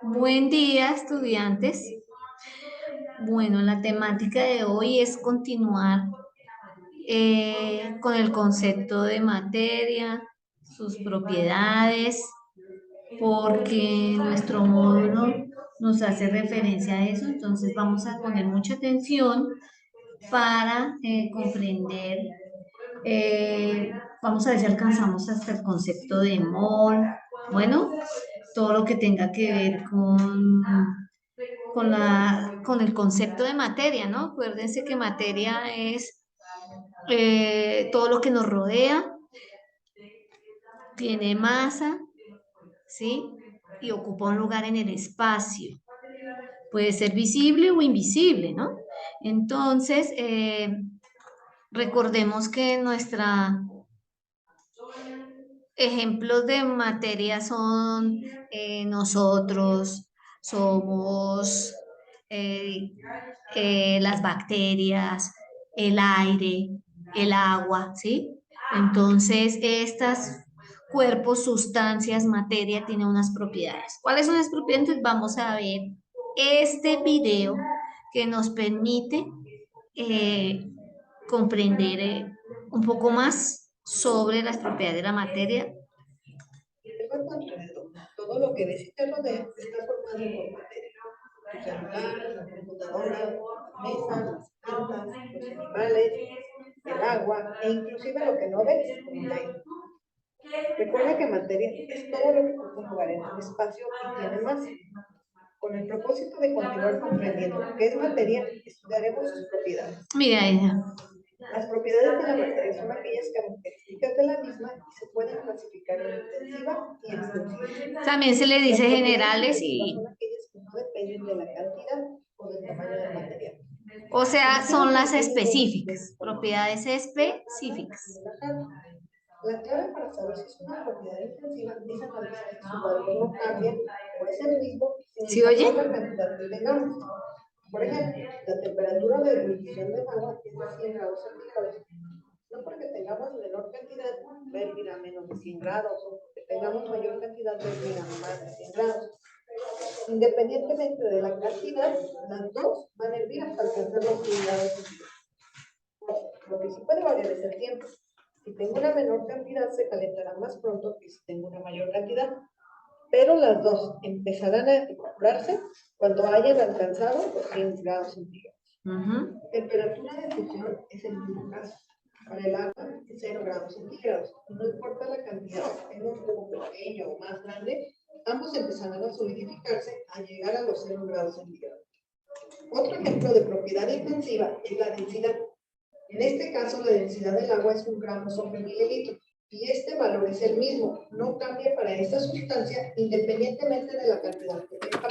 Buen día, estudiantes. Bueno, la temática de hoy es continuar con el concepto de materia, sus propiedades, porque nuestro módulo nos hace referencia a eso, entonces vamos a poner mucha atención para comprender. Vamos a ver si alcanzamos hasta el concepto de mol, bueno, todo lo que tenga que ver con el concepto de materia, ¿no? Acuérdense que materia es todo lo que nos rodea, tiene masa, ¿sí? Y ocupa un lugar en el espacio. Puede ser visible o invisible, ¿no? Entonces, recordemos que ejemplos de materia son nosotros, somos las bacterias, el aire, el agua, ¿sí? Entonces, estos cuerpos, sustancias, materia, tienen unas propiedades. ¿Cuáles son las propiedades? Entonces, vamos a ver este video que nos permite comprender un poco más sobre las propiedades de la materia. Todo lo que ves y te rodea está formado por materia. Tu celular, la computadora, las mesas, las plantas, los animales, el agua e inclusive lo que no ves, como el aire. Recuerda que materia es todo lo que ocupa un lugar en el espacio y tiene masa. Con el propósito de continuar comprendiendo qué es materia, estudiaremos sus propiedades. Mira, Las propiedades de la materia son aquellas características de la misma y se pueden clasificar en intensiva y extensiva. También se le dice generales y... Son aquellas que no dependen de la cantidad o del tamaño del material. O sea, son las específicas, propiedades específicas. La clave para saber si es una propiedad intensiva es analizar que su valor no cambia o es el mismo ¿Sí oye? la cantidad que tengamos. Por ejemplo, la temperatura de ebullición del agua es de 100 grados centígrados. No porque tengamos menor cantidad va a hervir a menos de 100 grados o porque tengamos mayor cantidad va a hervir a más de 100 grados. Independientemente de la cantidad, las dos van a hervir hasta alcanzar los 100 grados centígrados. Lo que sí puede variar es el tiempo. Si tengo una menor cantidad, se calentará más pronto que si tengo una mayor cantidad. Pero las dos empezarán a evaporarse cuando hayan alcanzado los 100 grados centígrados. Temperatura de fusión es el mismo caso. Para el agua es 0 grados centígrados. No importa la cantidad, tenga un poco pequeño o más grande, ambos empezarán a solidificarse al llegar a los 0 grados centígrados. Otro ejemplo de propiedad intensiva es la densidad. En este caso, la densidad del agua es 1 gramo sobre mililitro y este valor es el mismo, no cambia para esta sustancia independientemente de la cantidad que tenga.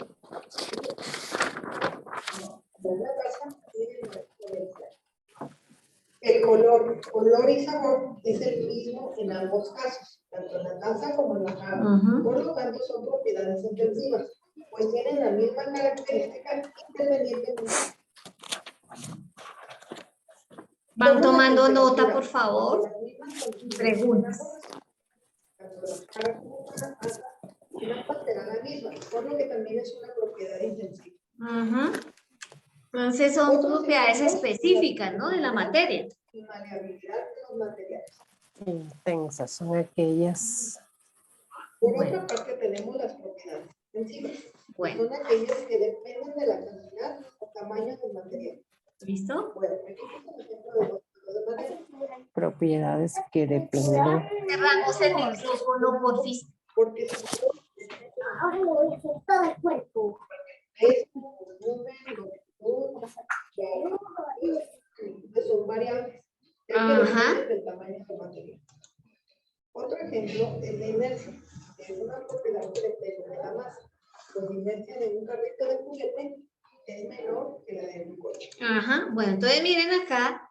El color y sabor es el mismo en ambos casos, tanto en la taza como en la jarra. Por lo tanto, son propiedades intensivas, pues tienen la misma característica independientemente. Van tomando nota, por favor. Preguntas. Será la misma, por lo que también es una propiedad intensiva. Entonces son propiedades específicas, ¿no? De la materia. Y maleabilidad de los materiales. Intensas son aquellas. Por otra parte tenemos las propiedades intensivas. Bueno. Son aquellas que dependen de la cantidad o tamaño del material. ¿Listo? Bueno, aquí es un ejemplo de los materiales. Propiedades que dependen. Cerramos el micrófono, porfis. Porque Ahora le voy a hacer todo el cuerpo. es volumen, longitud, son variables. Ajá. Del tamaño del material. Otro ejemplo es la inercia. Es una propiedad que depende de la masa. La inercia de un carrito de juguete es menor que la de un coche. Ajá. Bueno, entonces miren acá.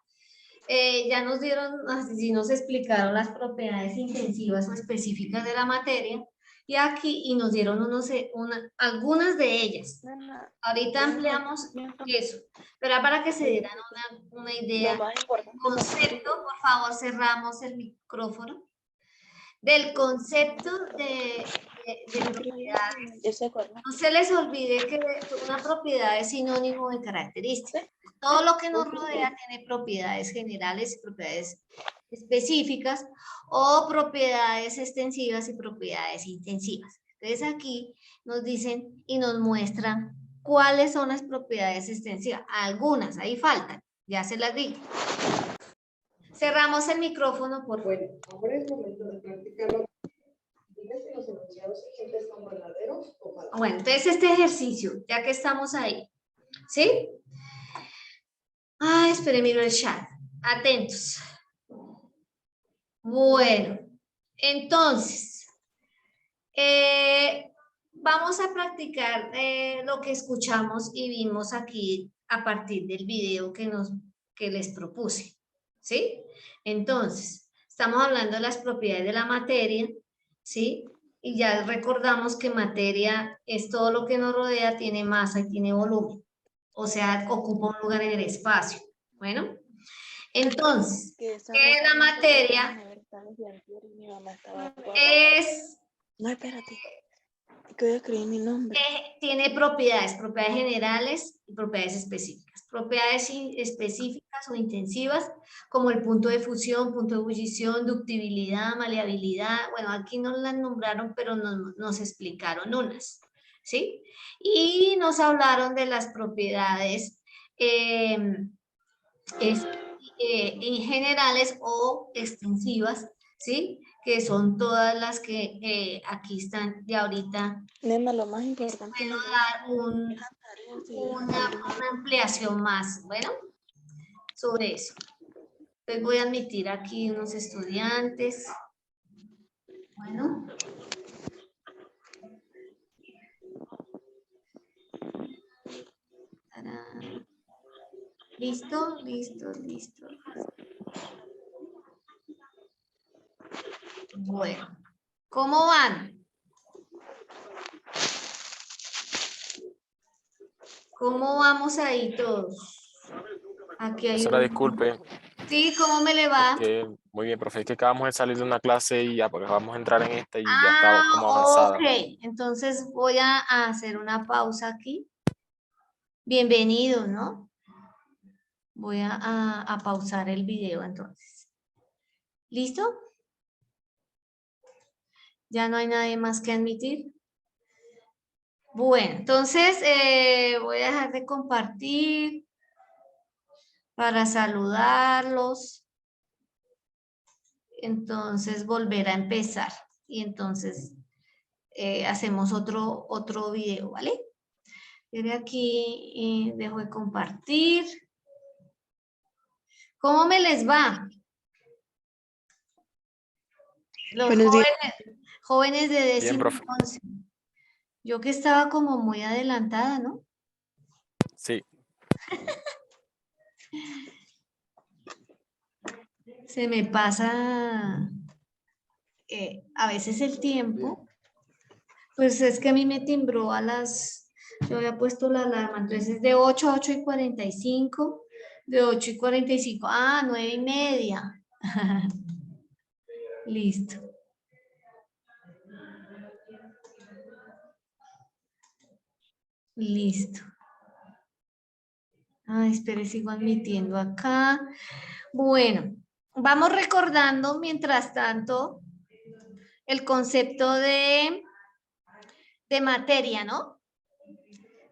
Ya nos dieron, así nos explicaron las propiedades intensivas o específicas de la materia y aquí y nos dieron algunas de ellas. Ahorita ampliamos eso, pero para que se dieran una idea, concepto, por favor cerramos el micrófono. del concepto de propiedades. Yo sé cuál. No se les olvide que una propiedad es sinónimo de característica. Todo lo que nos rodea tiene propiedades generales y propiedades específicas o propiedades extensivas y propiedades intensivas. Entonces aquí nos dicen y nos muestran cuáles son las propiedades extensivas. Algunas, ahí faltan, ya se las digo. Cerramos el micrófono, por favor. Bueno, ahora es momento de practicarlo. Dime si los enunciados siguientes son verdaderos o falsos. Bueno, entonces este ejercicio, ya que estamos ahí, ¿sí? Ay, espere, miro el chat. Atentos. Bueno, entonces, vamos a practicar lo que escuchamos y vimos aquí a partir del video que les propuse, ¿sí? Entonces, estamos hablando de las propiedades de la materia, ¿sí? Y ya recordamos que materia es todo lo que nos rodea, tiene masa y tiene volumen. O sea, ocupa un lugar en el espacio. Bueno, entonces, ¿qué es la materia? Es... No, espérate. Que voy a escribir mi nombre. Tiene propiedades generales y propiedades específicas. Propiedades específicas o intensivas, como el punto de fusión, punto de ebullición, ductibilidad, maleabilidad. Bueno, aquí no las nombraron, pero nos explicaron unas, ¿sí? Y nos hablaron de las propiedades generales o extensivas, ¿sí? Que son todas las que aquí están de ahorita. Nena, lo más importante. Puedo dar una ampliación más, bueno, sobre eso. Entonces voy a admitir aquí unos estudiantes. Bueno. ¡Tarán! ¿Listo? Listo, listo. Bueno, ¿cómo van? ¿Cómo vamos ahí todos? Aquí hay Profesora, disculpe. Sí, ¿cómo me le va? Muy bien, profe, es que acabamos de salir de una clase y ya, porque vamos a entrar en esta y ya estaba como avanzada. Ok, entonces voy a hacer una pausa aquí. Bienvenido, ¿no? Voy a pausar el video entonces. ¿Listo? ¿Ya no hay nadie más que admitir? Bueno, entonces voy a dejar de compartir para saludarlos. Entonces volver a empezar. Y entonces hacemos otro video, ¿vale? Desde aquí dejo de compartir. ¿Cómo me les va? Los jóvenes de décimo Bien, 11. Yo que estaba como muy adelantada, ¿no? Sí. Se me pasa a veces el tiempo. Pues es que a mí me timbró yo había puesto la alarma, entonces de 8 a 8:45, de 8:45, 9:30. Listo. Listo. Espere, sigo admitiendo acá. Bueno, vamos recordando mientras tanto el concepto de materia, ¿no?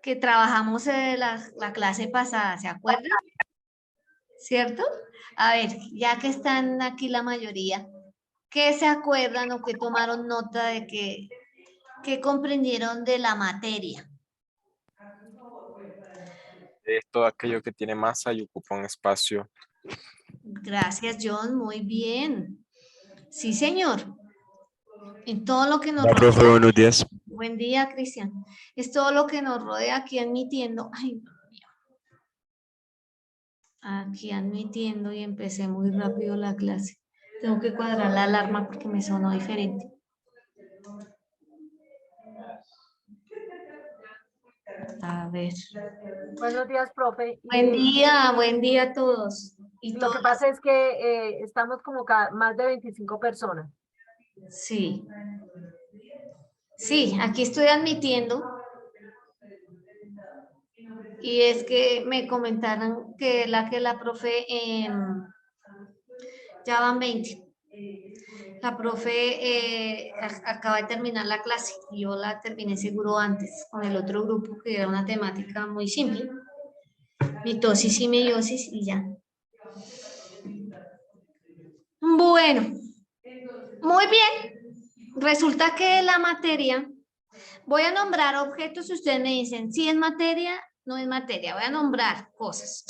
Que trabajamos en la clase pasada, ¿se acuerdan? ¿Cierto? A ver, ya que están aquí la mayoría, ¿qué se acuerdan o qué tomaron nota de qué comprendieron de la materia? Es todo aquello que tiene masa y ocupa un espacio. Gracias, John, muy bien. Sí, señor. En todo lo que nos rodea. Profe, buenos días. Buen día, Cristian. Es todo lo que nos rodea aquí admitiendo. Ay, Dios mío. Aquí admitiendo y empecé muy rápido la clase. Tengo que cuadrar la alarma porque me sonó diferente. A ver. Buenos días, profe. Buen día a todos. Lo que pasa es que estamos como más de 25 personas. Sí. Sí, aquí estoy admitiendo. Y es que me comentaron que la profe, ya van 20. La profe acaba de terminar la clase y yo la terminé seguro antes con el otro grupo que era una temática muy simple. Mitosis y meiosis y ya. Bueno, muy bien. Resulta que la materia, voy a nombrar objetos y ustedes me dicen si es materia, no es materia. Voy a nombrar cosas.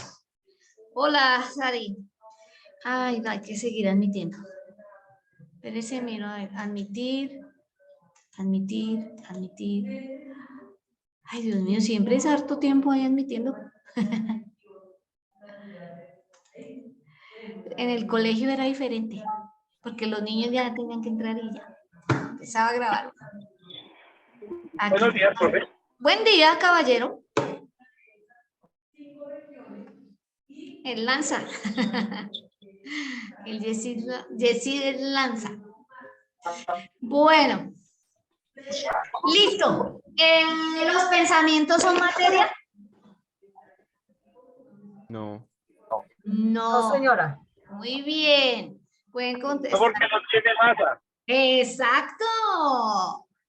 Hola, Sari. Ay, no, hay que seguir admitiendo. Espérese, miro, a ver, admitir. Ay, Dios mío, siempre es harto tiempo ahí admitiendo. En el colegio era diferente, porque los niños ya tenían que entrar y ya. Empezaba a grabar. Aquí. Buenos días, profe. Buen día, caballero. El Lanza. El Jessy Lanza. Bueno. Listo. ¿Los pensamientos son materia? No. No. No, señora. Muy bien. Pueden contestar. Porque no tiene masa. Exacto.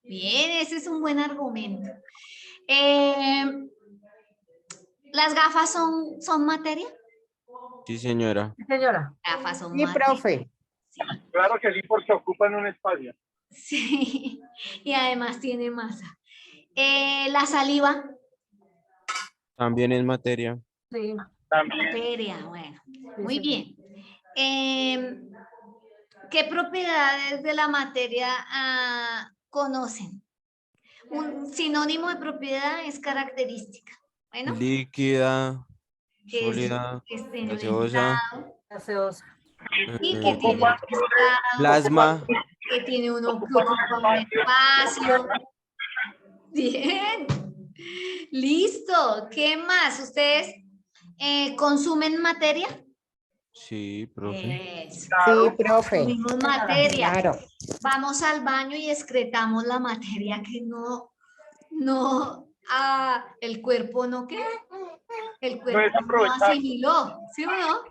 Bien, ese es un buen argumento. ¿Las gafas son materia? Sí, señora. Sí, señora. Gafas son Sí, materia. profe. Claro que sí, porque ocupan un espacio. Sí, y además tiene masa. La saliva. También es materia. Sí. También. Materia, bueno. Sí, Muy señora. bien. ¿Qué propiedades de la materia conocen? Un sinónimo de propiedad es característica. Bueno, Líquida, que sólida, esté en un gaseosa, estado Gaseosa. y que tiene un Ocupa estado, plasma. que tiene uno que ocupa un espacio. Bien. Listo. ¿Qué más? ¿Ustedes consumen materia? Sí, profe. Eso. Sí, profe. Consumimos materia. Claro. Vamos al baño y excretamos la materia que el cuerpo no qué, el cuerpo no aprovechar. asimiló, ¿sí o no?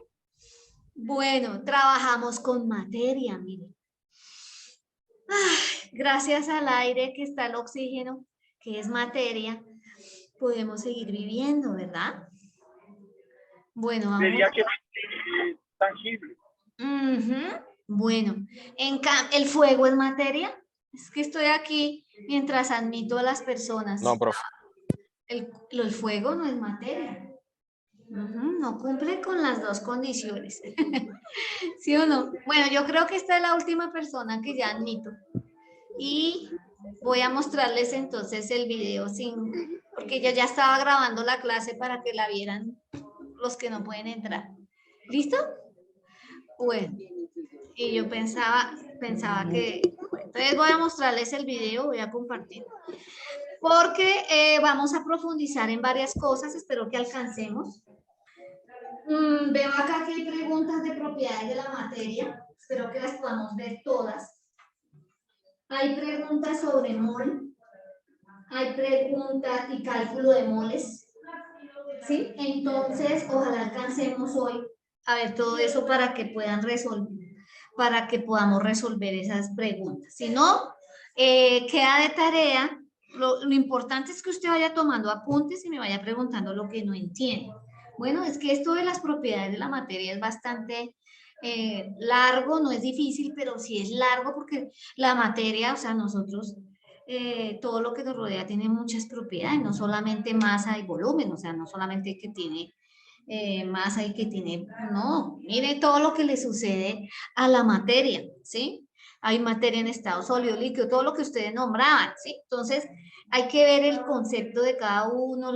Bueno, trabajamos con materia, miren. Ay, gracias al aire que está el oxígeno, que es materia, podemos seguir viviendo, ¿verdad? Bueno, vamos. Diría que es tangible. Bueno, ¿el fuego es materia? Es que estoy aquí mientras admito a las personas. No, profe. El fuego no es materia. No cumple con las dos condiciones. ¿Sí o no? Bueno, yo creo que esta es la última persona que ya admito. Y voy a mostrarles entonces el video porque yo ya estaba grabando la clase para que la vieran los que no pueden entrar. ¿Listo? Bueno, y yo pensaba que... Bueno, entonces voy a mostrarles el video, voy a compartir. Porque vamos a profundizar en varias cosas, espero que alcancemos. Veo acá que hay preguntas de propiedades de la materia, espero que las podamos ver todas. Hay preguntas sobre mol, hay preguntas y cálculo de moles, ¿sí? Entonces, ojalá alcancemos hoy a ver todo eso para que puedan resolver, para que podamos resolver esas preguntas. Si no, queda de tarea. Lo importante es que usted vaya tomando apuntes y me vaya preguntando lo que no entiende. Bueno, es que esto de las propiedades de la materia es bastante largo, no es difícil, pero sí es largo porque la materia, o sea, nosotros, todo lo que nos rodea tiene muchas propiedades, no solamente masa y volumen, o sea, no solamente que tiene masa y que tiene, no, mire todo lo que le sucede a la materia, ¿sí? Hay materia en estado sólido, líquido, todo lo que ustedes nombraban, ¿sí? Entonces, hay que ver el concepto de cada uno,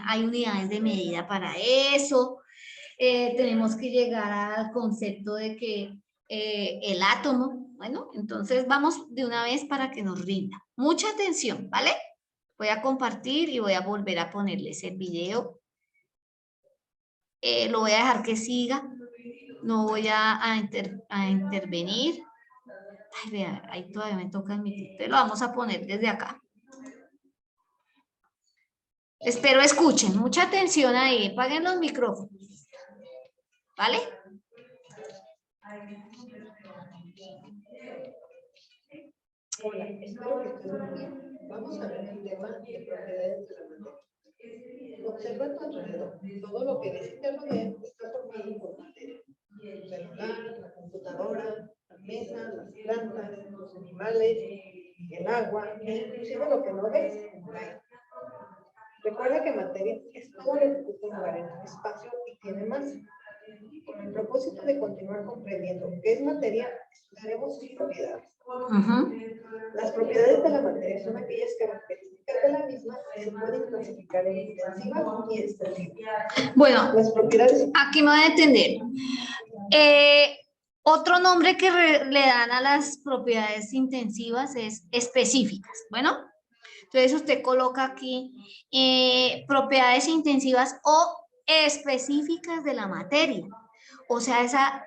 hay unidades de medida para eso, tenemos que llegar al concepto de que el átomo, bueno, entonces vamos de una vez para que nos rinda. Mucha atención, ¿vale? Voy a compartir y voy a volver a ponerles el video. Lo voy a dejar que siga, no voy a intervenir. Ay, vea, ahí todavía me toca admitir. Te lo vamos a poner desde acá. Espero escuchen. Mucha atención ahí. Apaguen los micrófonos. ¿Vale? Hola, espero que estén muy bien. Vamos a ver el tema de propiedades de la materia. Observa a tu alrededor. Todo lo que ves y te rodea está formado por materia. El celular, la computadora, la mesa, las plantas, los animales, el agua, e inclusive lo que no ves, como el aire. Recuerda que materia es todo lo que ocupa un lugar en el espacio y tiene masa. Con el propósito de continuar comprendiendo qué es materia, estudiaremos sus propiedades. Las propiedades de la materia son aquellas características de la misma que se pueden clasificar en intensivas y extensivas. Bueno, Las propiedades... aquí me voy a entender. Otro nombre que le dan a las propiedades intensivas es específicas. Bueno, entonces usted coloca aquí propiedades intensivas o específicas de la materia. O sea,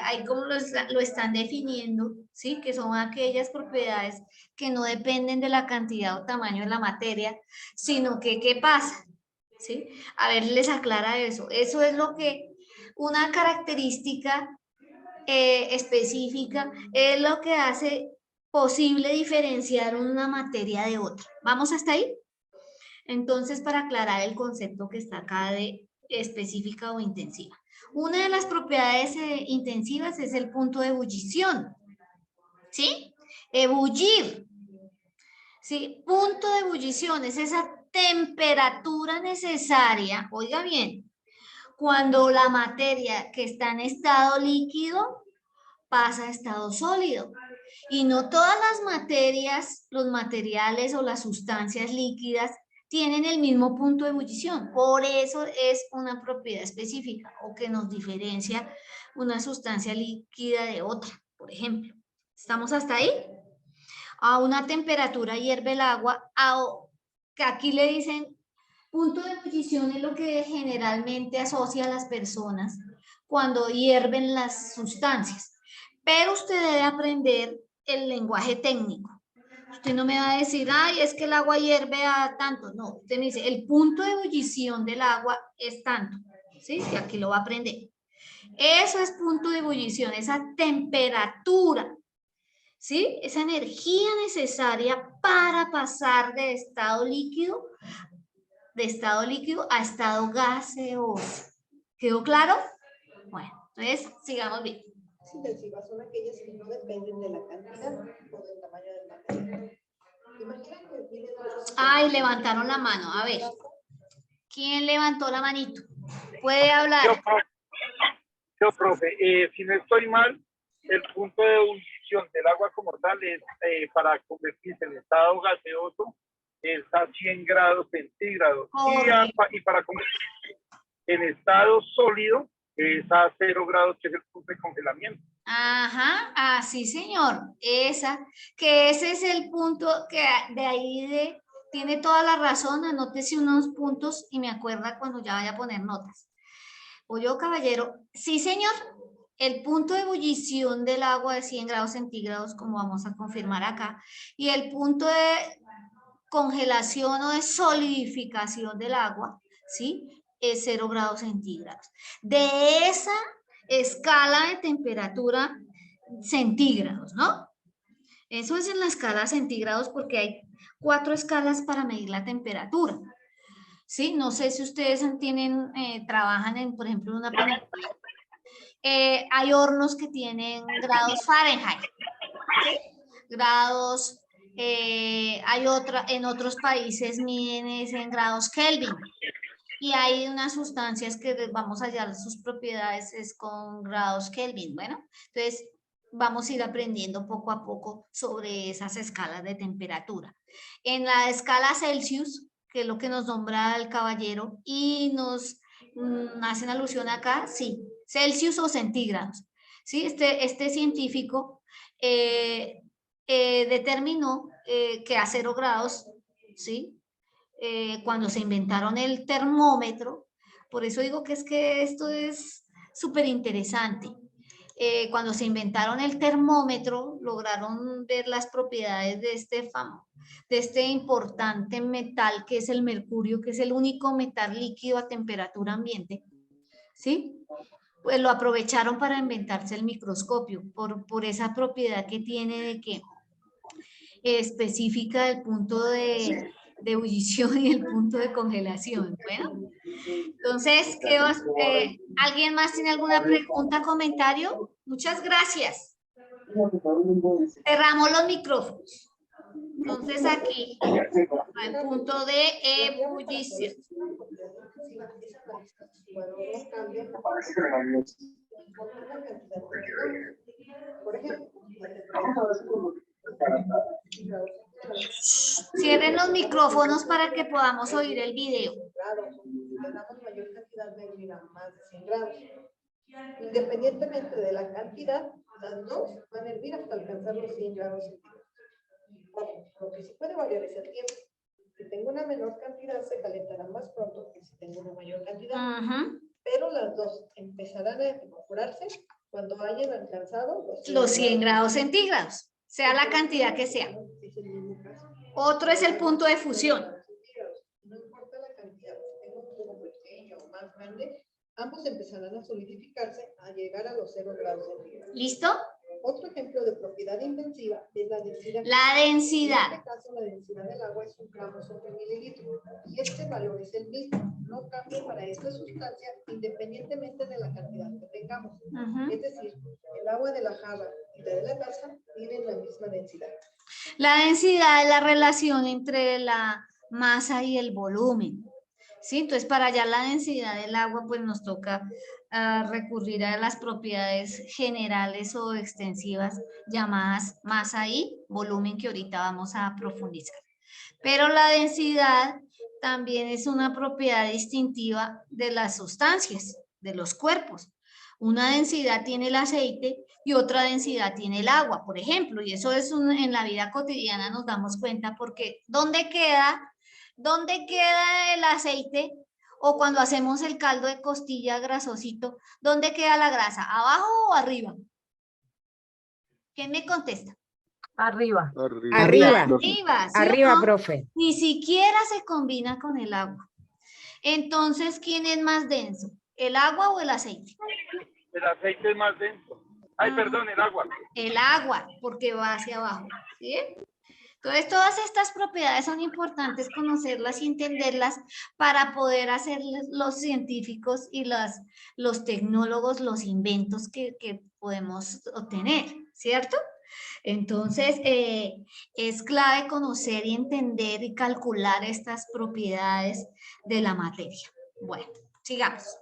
ahí como lo están definiendo, ¿sí? Que son aquellas propiedades que no dependen de la cantidad o tamaño de la materia, sino que, ¿qué pasa? ¿Sí? A ver, les aclara eso. Eso es lo que, una característica específica, es lo que hace posible diferenciar una materia de otra. ¿Vamos hasta ahí? Entonces, para aclarar el concepto que está acá de específica o intensiva. Una de las propiedades intensivas es el punto de ebullición. ¿Sí? Ebullir. ¿Sí? Punto de ebullición es esa temperatura necesaria, oiga bien, cuando la materia que está en estado líquido pasa a estado sólido. Y no todas las materias, los materiales o las sustancias líquidas tienen el mismo punto de ebullición. Por eso es una propiedad específica o que nos diferencia una sustancia líquida de otra, por ejemplo. ¿Estamos hasta ahí? A una temperatura hierve el agua, que aquí le dicen punto de ebullición, es lo que generalmente asocia a las personas cuando hierven las sustancias. Pero usted debe aprender el lenguaje técnico. Usted no me va a decir, ay, es que el agua hierve a tanto. No, usted me dice, el punto de ebullición del agua es tanto. ¿Sí? Y aquí lo va a aprender. Eso es punto de ebullición, esa temperatura. ¿Sí? Esa energía necesaria para pasar de estado líquido a estado gaseoso. ¿Quedó claro? Bueno, entonces sigamos bien. intensivas son aquellas que no dependen de la cantidad o del tamaño del material. Imagina que tienen... Ay, levantaron la mano. A ver, ¿quién levantó la manito? ¿Puede hablar? Yo, profe, si no estoy mal, el punto de ebullición del agua como tal es para convertirse en estado gaseoso es a 100 grados centígrados y para convertirse en estado sólido es a 0 grados, que es el punto de congelamiento. Ajá, así señor, que ese es el punto que de ahí tiene toda la razón. Anótese unos puntos y me acuerda cuando ya vaya a poner notas. Oye, caballero, sí señor, el punto de ebullición del agua es 100 grados centígrados, como vamos a confirmar acá, y el punto de congelación o de solidificación del agua, ¿sí? Es 0 grados centígrados. De esa escala de temperatura centígrados, ¿no? Eso es en la escala centígrados porque hay 4 escalas para medir la temperatura. ¿Sí? No sé si ustedes trabajan en, por ejemplo, una panadería. Hay hornos que tienen grados Fahrenheit, ¿sí? Grados, en otros países miden en grados Kelvin. Y hay unas sustancias que vamos a hallar sus propiedades es con grados Kelvin. Bueno, entonces vamos a ir aprendiendo poco a poco sobre esas escalas de temperatura. En la escala Celsius, que es lo que nos nombra el caballero, y nos hacen alusión acá, sí, Celsius o centígrados. ¿Sí? Este científico determinó que a 0 grados, ¿sí? Cuando se inventaron el termómetro, por eso digo que es que esto es súper interesante. cuando se inventaron el termómetro, lograron ver las propiedades de este importante metal que es el mercurio, que es el único metal líquido a temperatura ambiente, ¿sí? Pues lo aprovecharon para inventarse el microscopio, por esa propiedad que tiene de que específica del punto de ebullición y el punto de congelación. Bueno, entonces, ¿alguien más tiene alguna pregunta, comentario? Muchas gracias. Cerramos los micrófonos. Entonces aquí, al punto de ebullición. Por ejemplo, Cierren los micrófonos para que podamos oír el video. tenemos mayor cantidad de hervir más de 100 grados. Independientemente de la cantidad, las dos van a hervir hasta alcanzar los 100 grados centígrados. Lo que sí puede variar es el tiempo. Si tengo una menor cantidad, se calentarán más pronto que si tengo una mayor cantidad. Pero las dos empezarán a evaporarse cuando hayan alcanzado los 100 grados centígrados, sea la cantidad que sea. Otro es el punto de fusión. No importa la cantidad, si tengo un cubo pequeño o más grande, ambos empezarán a solidificarse a llegar a los 0 grados centígrados. ¿Listo? Otro ejemplo de propiedad intensiva es la densidad. La densidad. En este caso, la densidad del agua es 1 gramo sobre mililitro. Y este valor es el mismo. No cambia para esta sustancia independientemente de la cantidad que tengamos. Es decir, el agua de la jarra y la de la taza tienen la misma densidad. La densidad es la relación entre la masa y el volumen. ¿Sí? Entonces, para hallar la densidad del agua, pues nos toca recurrir a las propiedades generales o extensivas llamadas masa y volumen, que ahorita vamos a profundizar. Pero la densidad también es una propiedad distintiva de las sustancias, de los cuerpos. Una densidad tiene el aceite y otra densidad tiene el agua, por ejemplo, y eso es en la vida cotidiana nos damos cuenta, porque ¿dónde queda el aceite? O cuando hacemos el caldo de costilla grasosito, ¿dónde queda la grasa? ¿Abajo o arriba? ¿Quién me contesta? Arriba. Arriba. Arriba, ¿sí Arriba, o no? profe. Ni siquiera se combina con el agua. Entonces, ¿quién es más denso? ¿El agua o el aceite? El aceite es más denso. Ay, perdón, el agua. El agua, porque va hacia abajo. ¿Sí? Entonces, todas estas propiedades son importantes conocerlas y entenderlas para poder hacer los científicos y los tecnólogos los inventos que podemos obtener, ¿cierto? Entonces, es clave conocer y entender y calcular estas propiedades de la materia. Bueno, sigamos.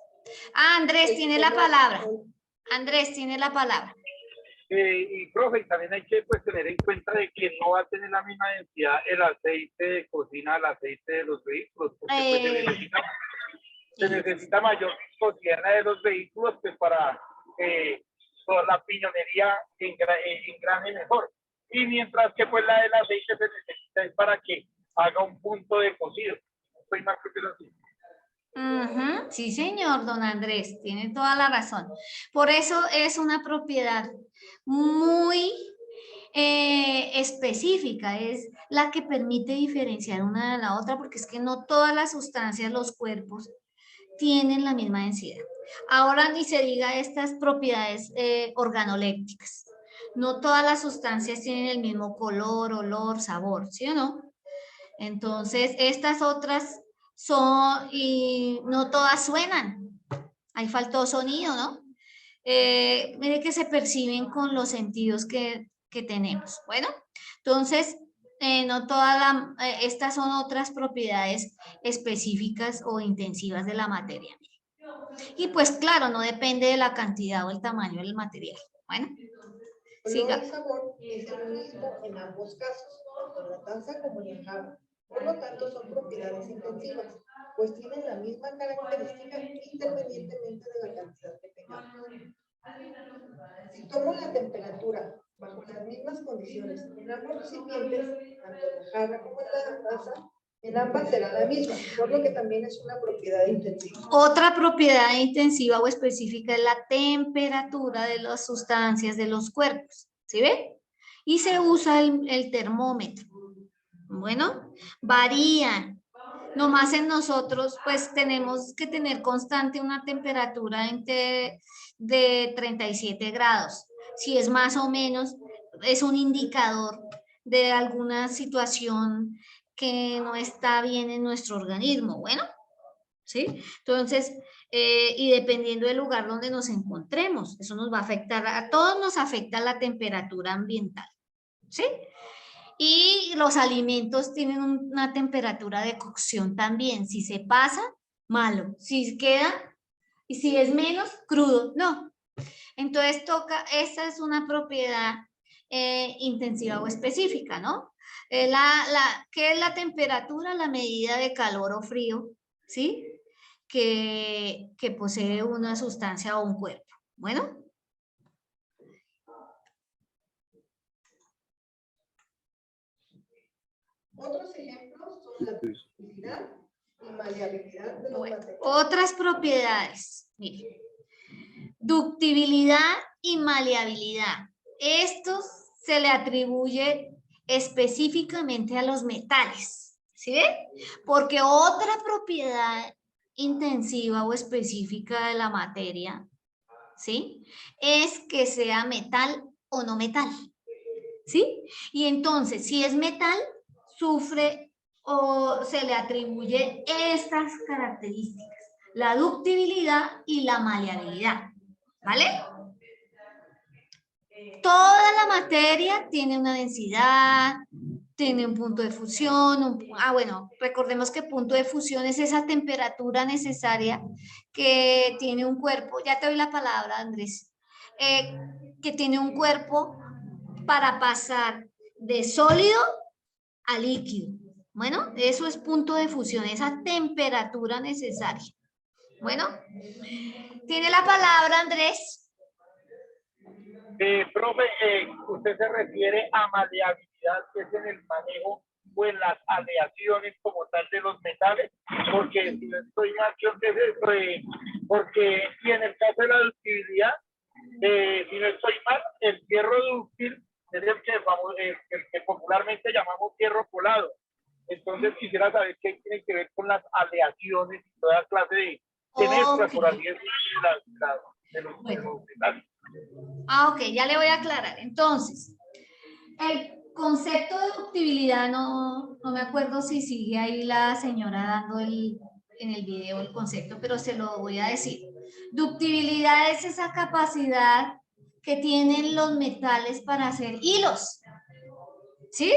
Andrés tiene la palabra. Andrés tiene la palabra. Y profe, también hay que pues, tener en cuenta de que no va a tener la misma densidad el aceite de cocina al aceite de los vehículos, porque pues, se necesita mayor cotidiana de los vehículos pues, para toda la piñonería engrane mejor. Y mientras que pues la del aceite se necesita es para que haga un punto de cocido. Soy más que así. Sí, señor, don Andrés, tiene toda la razón. Por eso es una propiedad muy específica, es la que permite diferenciar una de la otra, porque es que no todas las sustancias, los cuerpos, tienen la misma densidad. Ahora ni se diga estas propiedades organolépticas. No todas las sustancias tienen el mismo color, olor, sabor, ¿sí o no? Entonces, estas otras y no todas suenan. Ahí faltó sonido, ¿no? Mire que se perciben con los sentidos que tenemos. Bueno, entonces, no todas estas son otras propiedades específicas o intensivas de la materia. Y pues claro, no depende de la cantidad o el tamaño del material. Bueno, siga. El sabor es el mismo en ambos casos, tanto en la taza como en el jarro. Por lo tanto, son propiedades intensivas, pues tienen la misma característica independientemente de la cantidad que tengamos. Si tomo la temperatura bajo las mismas condiciones en ambos recipientes, tanto en la jarra como en la taza, En ambas será la misma, por lo que también es una propiedad intensiva. Otra propiedad intensiva o específica es la temperatura de las sustancias de los cuerpos. ¿Sí ve? Y se usa el termómetro. Bueno, varían. Nomás en nosotros, pues tenemos que tener constante una temperatura de 37 grados. Si es más o menos, es un indicador de alguna situación que no está bien en nuestro organismo. Bueno, ¿sí? Entonces, y dependiendo del lugar donde nos encontremos, eso nos va a afectar, a todos nos afecta la temperatura ambiental, ¿sí? Y los alimentos tienen una temperatura de cocción también. Si se pasa, malo. Si queda, y si es menos, crudo. No. Entonces esta es una propiedad intensiva o específica, ¿no? ¿Qué es la temperatura? La medida de calor o frío, ¿sí? Que posee una sustancia o un cuerpo. Bueno. Otros ejemplos son la ductilidad y maleabilidad de los materiales. Otras propiedades. Mire. Ductibilidad y maleabilidad. Estos se le atribuye específicamente a los metales. ¿Sí ve? Porque otra propiedad intensiva o específica de la materia, ¿sí? Es que sea metal o no metal. ¿Sí? Y entonces, si es metal, sufre o se le atribuye estas características, la ductibilidad y la maleabilidad, ¿vale? Toda la materia tiene una densidad, tiene un punto de fusión, bueno, recordemos que punto de fusión es esa temperatura necesaria que tiene un cuerpo, ya te doy la palabra, Andrés, que tiene un cuerpo para pasar de sólido a líquido. Bueno, eso es punto de fusión, esa temperatura necesaria. Bueno, tiene la palabra Andrés. Profe, usted se refiere a maleabilidad, que es en el manejo o en las aleaciones como tal de los metales, porque si no estoy mal, creo que es eso, porque y en el caso de la ductibilidad, si no estoy mal, el hierro dúctil es el que popularmente llamamos hierro colado. Entonces quisiera saber qué tiene que ver con las aleaciones y toda clase de mezclas, por así decirlo, de los metales. Ok, ya le voy a aclarar. Entonces, el concepto de ductibilidad, no me acuerdo si sigue ahí la señora dando en el video el concepto, pero se lo voy a decir. Ductibilidad es esa capacidad que tienen los metales para hacer hilos, ¿sí?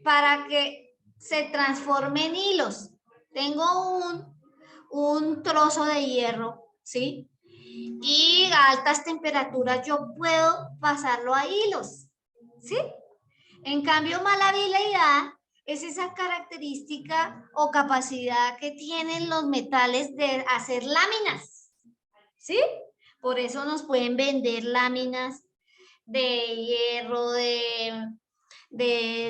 Para que se transformen en hilos. Tengo un trozo de hierro, ¿sí? Y a altas temperaturas yo puedo pasarlo a hilos, ¿sí? En cambio, maleabilidad es esa característica o capacidad que tienen los metales de hacer láminas, ¿sí? Por eso nos pueden vender láminas de hierro, de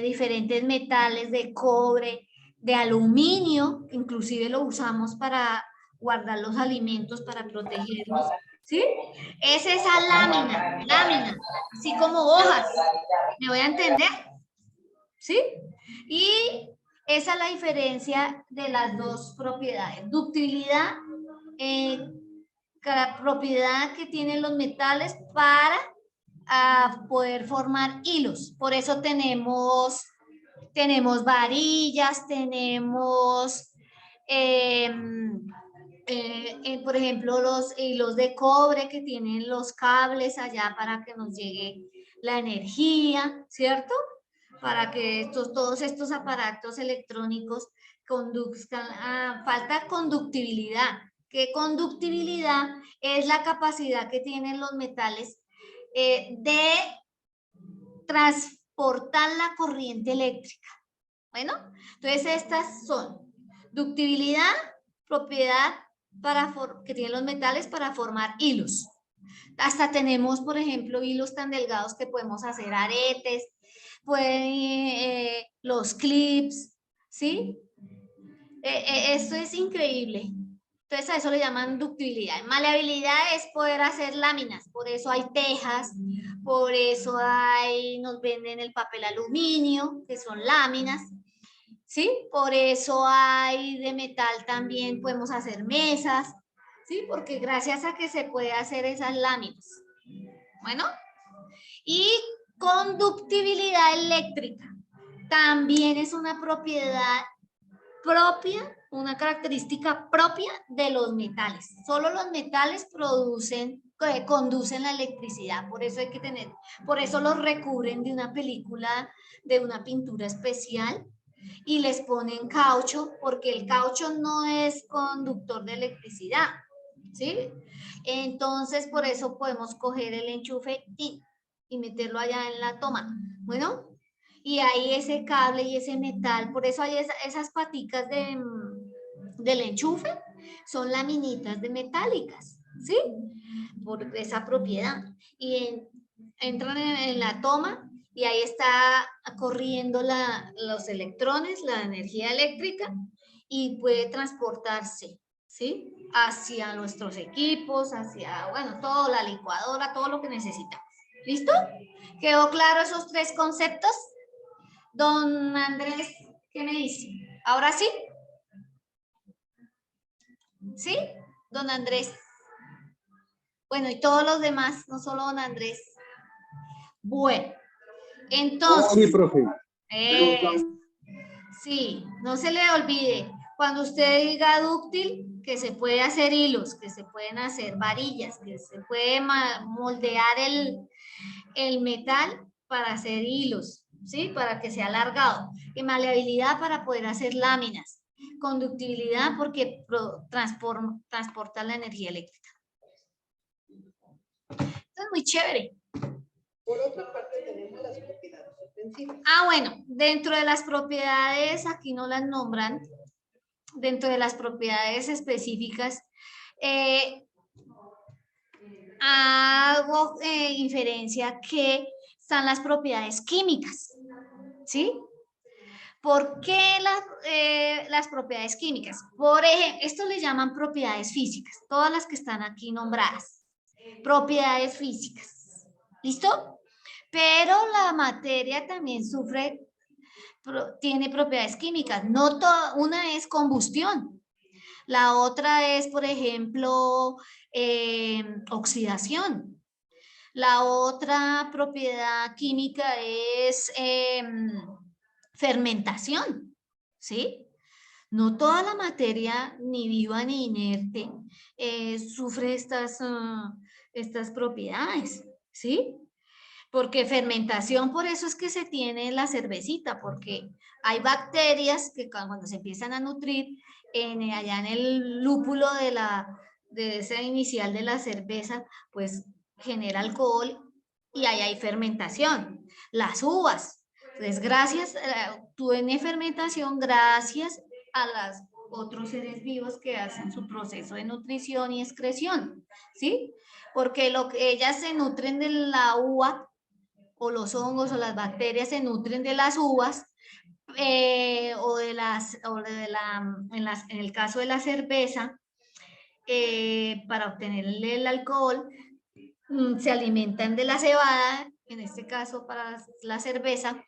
diferentes metales, de cobre, de aluminio, inclusive lo usamos para guardar los alimentos, para protegerlos, ¿sí? Es esa lámina, así como hojas, ¿me voy a entender? ¿Sí? Y esa es la diferencia de las dos propiedades. Ductibilidad, la propiedad que tienen los metales para poder formar hilos. Por eso tenemos varillas, tenemos, por ejemplo, los hilos de cobre que tienen los cables allá para que nos llegue la energía, ¿cierto? Para que todos estos aparatos electrónicos conduzcan. Falta conductibilidad. ¿Qué conductibilidad? Es la capacidad que tienen los metales de transportar la corriente eléctrica. Bueno, entonces estas son ductibilidad, propiedad que tienen los metales para formar hilos. Hasta tenemos, por ejemplo, hilos tan delgados que podemos hacer aretes, los clips, ¿sí? Esto es increíble. Entonces a eso le llaman ductibilidad. Maleabilidad es poder hacer láminas, por eso hay tejas, por eso nos venden el papel aluminio, que son láminas, ¿sí? Por eso hay de metal también, podemos hacer mesas, ¿sí? Porque gracias a que se puede hacer esas láminas. Bueno, y conductibilidad eléctrica también es una propiedad propia, una característica propia de los metales. Solo los metales conducen la electricidad, por eso hay que tener, por eso los recubren de una película, de una pintura especial y les ponen caucho, porque el caucho no es conductor de electricidad, ¿sí? Entonces, por eso podemos coger el enchufe y meterlo allá en la toma. Bueno, y ahí ese cable y ese metal, por eso hay esas paticas del enchufe, son laminitas de metálicas, ¿sí? Por esa propiedad. Y entran en la toma y ahí está corriendo los electrones, la energía eléctrica, y puede transportarse, ¿sí? Hacia nuestros equipos, hacia, bueno, todo, la licuadora, todo lo que necesitamos. ¿Listo? ¿Quedó claro esos tres conceptos? Don Andrés, ¿qué me dice? ¿Ahora sí? ¿Sí? Don Andrés. Bueno, y todos los demás, no solo don Andrés. Bueno, entonces. Sí, profe. Sí, no se le olvide. Cuando usted diga dúctil, que se puede hacer hilos, que se pueden hacer varillas, que se puede moldear el metal para hacer hilos, ¿sí? Para que sea alargado. Y maleabilidad para poder hacer láminas. Conductibilidad porque transporta la energía eléctrica. Esto es muy chévere. Por otra parte tenemos las propiedades ofensivas. Ah, bueno, dentro de las propiedades, aquí no las nombran, dentro de las propiedades específicas, hago inferencia que están las propiedades químicas, ¿sí? ¿Por qué las propiedades químicas? Por ejemplo, esto le llaman propiedades físicas, todas las que están aquí nombradas, propiedades físicas, ¿listo? Pero la materia también tiene propiedades químicas, no una es combustión, la otra es, por ejemplo, oxidación. La otra propiedad química es fermentación, ¿sí? No toda la materia, ni viva ni inerte, sufre estas propiedades, ¿sí? Porque fermentación, por eso es que se tiene la cervecita, porque hay bacterias que cuando se empiezan a nutrir, allá en el lúpulo de esa inicial de la cerveza, pues genera alcohol y ahí hay fermentación. Las uvas, pues tiene fermentación gracias a los otros seres vivos que hacen su proceso de nutrición y excreción, ¿sí? Porque ellas se nutren de la uva, o los hongos o las bacterias se nutren de las uvas, en el caso de la cerveza, para obtener el alcohol, se alimentan de la cebada, en este caso para la cerveza,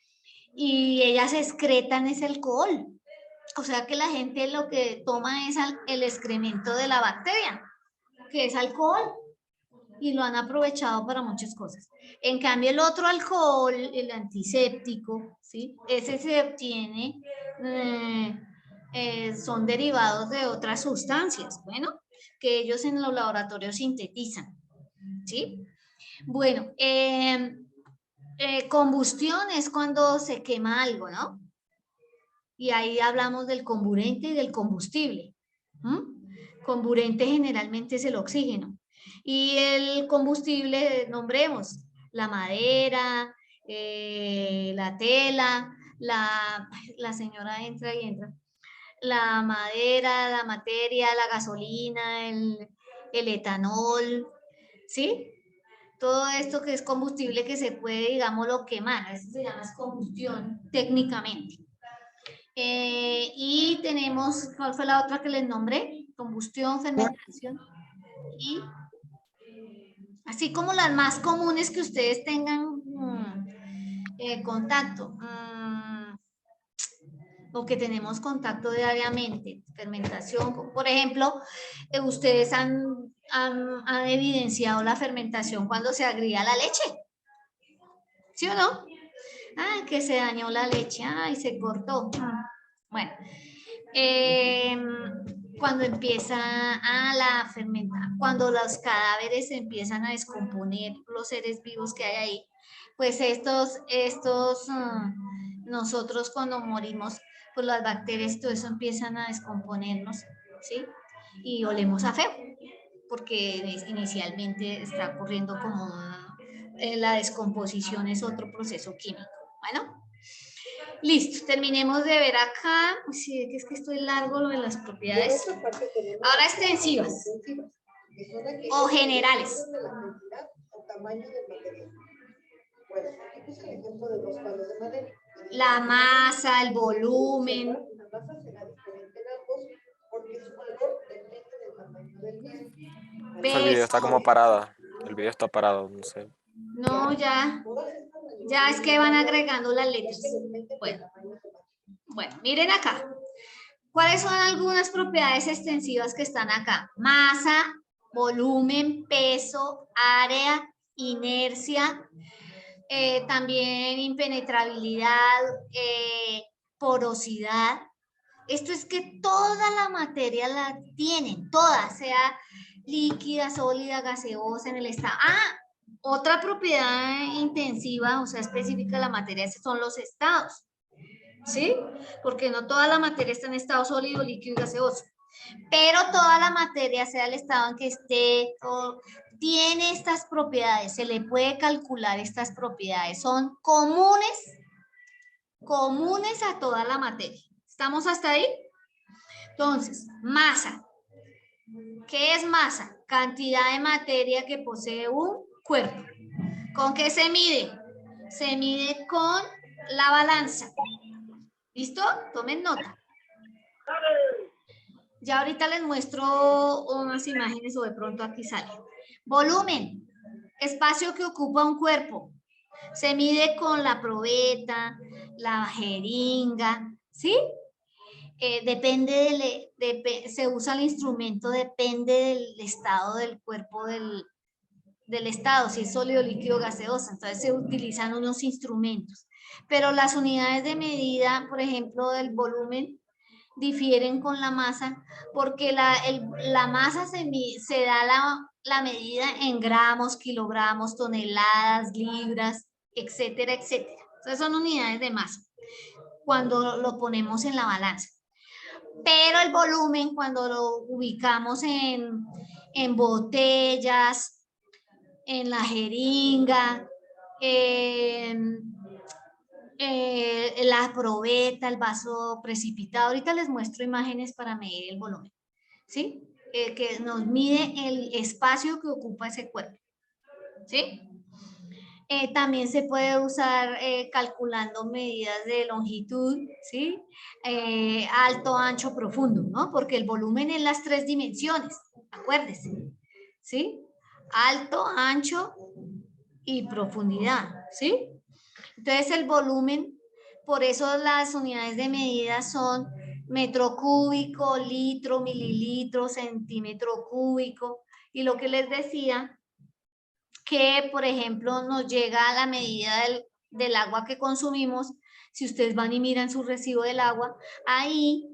y ellas excretan ese alcohol. O sea que la gente lo que toma es el excremento de la bacteria, que es alcohol, y lo han aprovechado para muchas cosas. En cambio, el otro alcohol, el antiséptico, ¿sí? Ese se obtiene, son derivados de otras sustancias, bueno, que ellos en los laboratorios sintetizan, ¿sí? Bueno, combustión es cuando se quema algo, ¿no? Y ahí hablamos del comburente y del combustible. Comburente generalmente es el oxígeno. Y el combustible, nombremos, la madera, la tela, la señora entra y entra, la madera, la materia, la gasolina, el etanol, ¿sí? Todo esto que es combustible que se puede, digámoslo, quemar, eso se llama combustión técnicamente. Y tenemos, ¿cuál fue la otra que les nombré? Combustión, fermentación y así como las más comunes que ustedes tengan contacto o que tenemos contacto diariamente, fermentación, por ejemplo, ustedes han evidenciado la fermentación cuando se agría la leche, ¿sí o no? Ay, que se dañó la leche, ay, se cortó. Bueno, cuando empieza a la fermentación, cuando los cadáveres empiezan a descomponer, los seres vivos que hay ahí, pues nosotros cuando morimos, pues las bacterias y todo eso empiezan a descomponernos, ¿sí? Y olemos a feo, porque inicialmente está ocurriendo como la descomposición es otro proceso químico. Bueno. Listo, terminemos de ver acá. Sí, es que estoy largo lo de las propiedades. Ahora extensivas o generales. La masa, el volumen. La masa será diferente en ambos porque su valor depende del tamaño del mismo. El video está como parada. El video está parado, no sé. No, ya es que van agregando las letras. Bueno, miren acá. ¿Cuáles son algunas propiedades extensivas que están acá? Masa, volumen, peso, área, inercia, también impenetrabilidad, porosidad. Esto es que toda la materia la tienen, toda, sea líquida, sólida, gaseosa, en el estado. Otra propiedad intensiva, o sea, específica de la materia, son los estados, ¿sí? Porque no toda la materia está en estado sólido, líquido y gaseoso, pero toda la materia, sea el estado en que esté, tiene estas propiedades, se le puede calcular estas propiedades, son comunes a toda la materia. ¿Estamos hasta ahí? Entonces, masa. ¿Qué es masa? Cantidad de materia que posee un cuerpo. ¿Con qué se mide? Se mide con la balanza. ¿Listo? Tomen nota. Ya ahorita les muestro unas imágenes o de pronto aquí sale. Volumen. Espacio que ocupa un cuerpo. Se mide con la probeta, la jeringa, ¿sí? Se usa el instrumento, depende del estado del cuerpo del estado, si es sólido, líquido, gaseoso. Entonces se utilizan unos instrumentos. Pero las unidades de medida, por ejemplo, del volumen, difieren con la masa, porque la masa se da la medida en gramos, kilogramos, toneladas, libras, etcétera, etcétera. Entonces son unidades de masa cuando lo ponemos en la balanza. Pero el volumen, cuando lo ubicamos en botellas, en la jeringa, la probeta, el vaso precipitado. Ahorita les muestro imágenes para medir el volumen, ¿sí? Que nos mide el espacio que ocupa ese cuerpo, ¿sí? También se puede usar calculando medidas de longitud, ¿sí? Alto, ancho, profundo, ¿no? Porque el volumen es las 3 dimensiones, acuérdense, ¿sí? Alto, ancho y profundidad, ¿sí? Entonces el volumen, por eso las unidades de medida son metro cúbico, litro, mililitro, centímetro cúbico. Y lo que les decía, que por ejemplo nos llega a la medida del agua que consumimos. Si ustedes van y miran su recibo del agua, ahí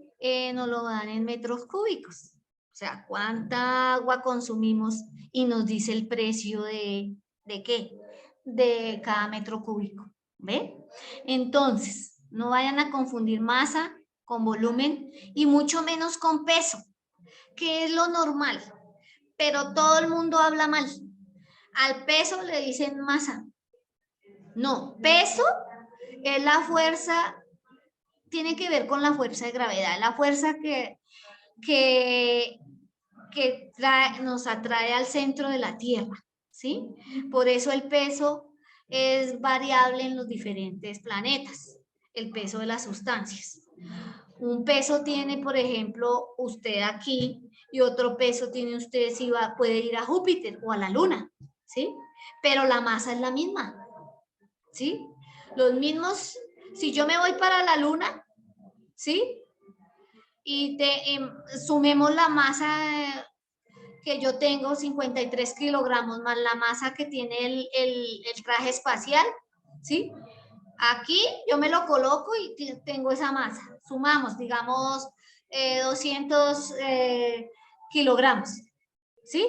nos lo dan en metros cúbicos. O sea, cuánta agua consumimos y nos dice el precio ¿de qué? De cada metro cúbico. ¿Ve? Entonces, no vayan a confundir masa con volumen y mucho menos con peso, que es lo normal. Pero todo el mundo habla mal. Al peso le dicen masa. No, peso es la fuerza, tiene que ver con la fuerza de gravedad, la fuerza que nos atrae al centro de la Tierra, ¿sí? Por eso el peso es variable en los diferentes planetas, el peso de las sustancias. Un peso tiene, por ejemplo, usted aquí y otro peso tiene usted si puede ir a Júpiter o a la Luna, ¿sí? Pero la masa es la misma, ¿sí? Los mismos, si yo me voy para la Luna, ¿sí? Y sumemos la masa que yo tengo, 53 kilogramos, más la masa que tiene el traje espacial, ¿sí? Aquí yo me lo coloco y tengo esa masa. Sumamos, digamos, 200 kilogramos, ¿sí?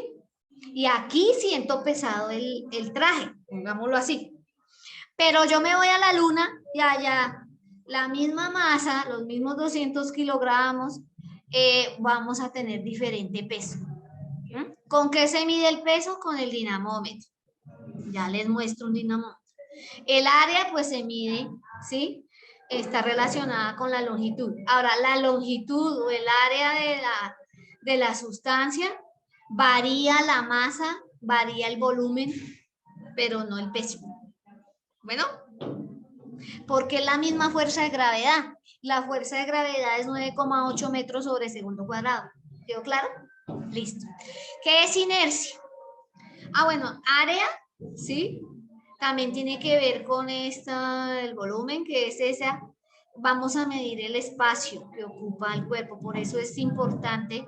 Y aquí siento pesado el traje, pongámoslo así. Pero yo me voy a la Luna y allá la misma masa, los mismos 200 kilogramos, vamos a tener diferente peso. ¿Con qué se mide el peso? Con el dinamómetro. Ya les muestro un dinamómetro. El área pues se mide, ¿sí? Está relacionada con la longitud. Ahora, la longitud o el área de la sustancia varía la masa, varía el volumen, pero no el peso. Bueno, porque es la misma fuerza de gravedad. La fuerza de gravedad es 9,8 metros sobre segundo cuadrado. ¿Quedó claro? Listo. ¿Qué es inercia? Ah, bueno, área, ¿sí? También tiene que ver con el volumen, que es esa. Vamos a medir el espacio que ocupa el cuerpo. Por eso es importante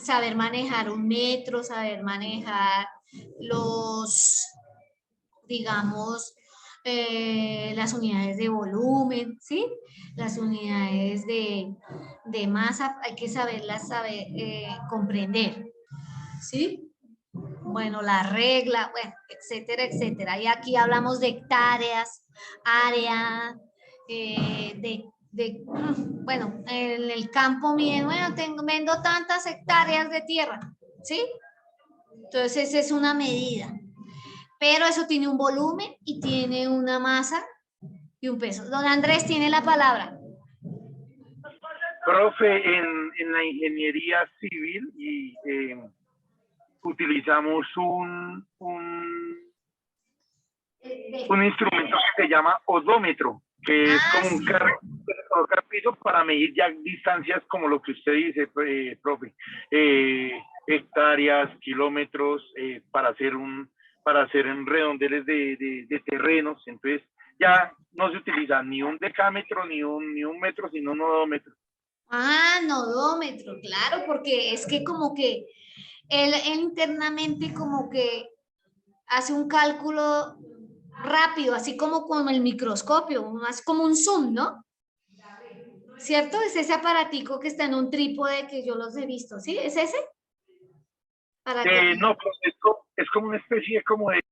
saber manejar un metro, saber manejar digamos, las unidades de volumen, ¿sí? Las unidades de masa, hay que saberlas comprender, ¿sí? Bueno, la regla, bueno, etcétera, etcétera. Y aquí hablamos de hectáreas, área, bueno, en el campo mío, bueno, vendo tantas hectáreas de tierra, ¿sí? Entonces, esa es una medida. Pero eso tiene un volumen y tiene una masa y un peso. Don Andrés tiene la palabra. Profe, en la ingeniería civil y utilizamos un instrumento que se llama odómetro, que es como un carro que se coloca al piso para medir ya distancias como lo que usted dice, profe, hectáreas, kilómetros, para hacer en redondeles de terrenos. Entonces ya no se utiliza ni un decámetro ni un metro, sino un odómetro. Ah, nodómetro, claro, porque es que como que él internamente como que hace un cálculo rápido, así como con el microscopio, más como un zoom, ¿no? ¿Cierto? Es ese aparatico que está en un trípode que yo los he visto, ¿sí? ¿Es ese? ¿Para qué? No, pues es como una especie como de